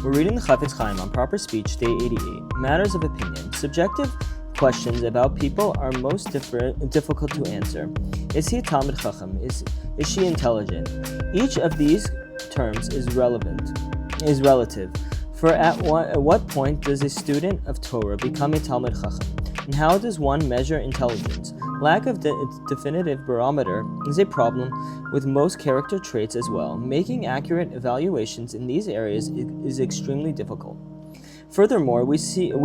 We're reading the Chofetz Chaim on Proper Speech, Day 88. Matters of opinion. Subjective questions about people are most difficult to answer. Is he a Talmid Chacham? Is she intelligent? Each of these terms is relative. For at what point does a student of Torah become a Talmid Chacham? And how does one measure intelligence? Lack of definitive barometer is a problem with most character traits as well. Making accurate evaluations in these areas is extremely difficult. Furthermore, we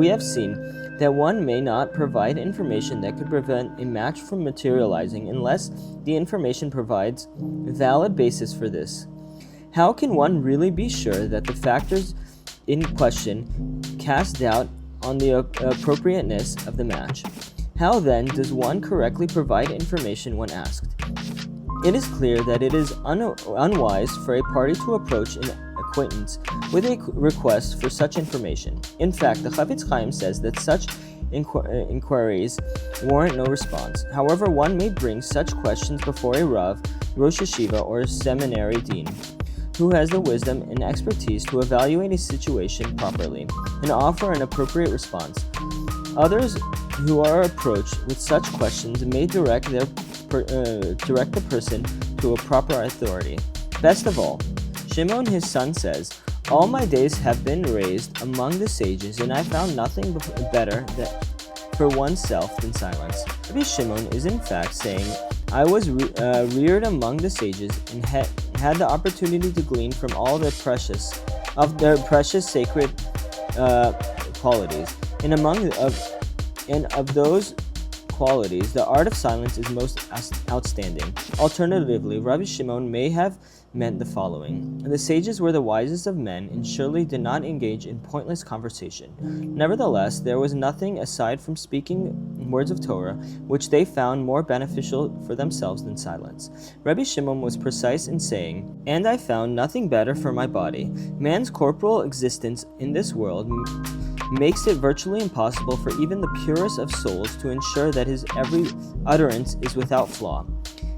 have seen that one may not provide information that could prevent a match from materializing unless the information provides a valid basis for this. How can one really be sure that the factors in question cast doubt on the appropriateness of the match? How then does one correctly provide information when asked? It is clear that it is unwise for a party to approach an acquaintance with a request for such information. In fact, the Chofetz Chaim says that such inquiries warrant no response. However, one may bring such questions before a Rav, Rosh Yeshiva, or seminary dean, who has the wisdom and expertise to evaluate a situation properly and offer an appropriate response. Others who are approached with such questions may direct the person to a proper authority. Best of all, Shimon his son says, "All my days have been raised among the sages, and I found nothing better for oneself than silence." Rabbi Shimon is in fact saying, "I was reared among the sages and had the opportunity to glean from all their precious sacred qualities. And of those qualities, the art of silence is most outstanding." Alternatively, Rabbi Shimon may have meant the following: the sages were the wisest of men and surely did not engage in pointless conversation. Nevertheless, there was nothing aside from speaking words of Torah which they found more beneficial for themselves than silence. Rabbi Shimon was precise in saying, "And I found nothing better for my body." Man's corporal existence in this world makes it virtually impossible for even the purest of souls to ensure that his every utterance is without flaw.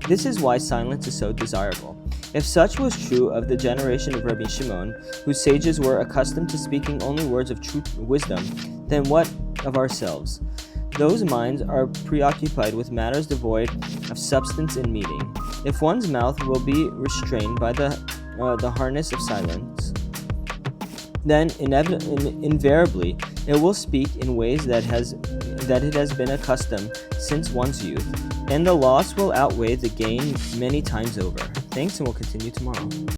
This is why silence is so desirable. If such was true of the generation of Rabbi Shimon, whose sages were accustomed to speaking only words of true wisdom, then what of ourselves? Those minds are preoccupied with matters devoid of substance and meaning. If one's mouth will be restrained by the harness of silence, then invariably it will speak in ways that it has been accustomed since one's youth, and the loss will outweigh the gain many times over. Thanks, and we'll continue tomorrow.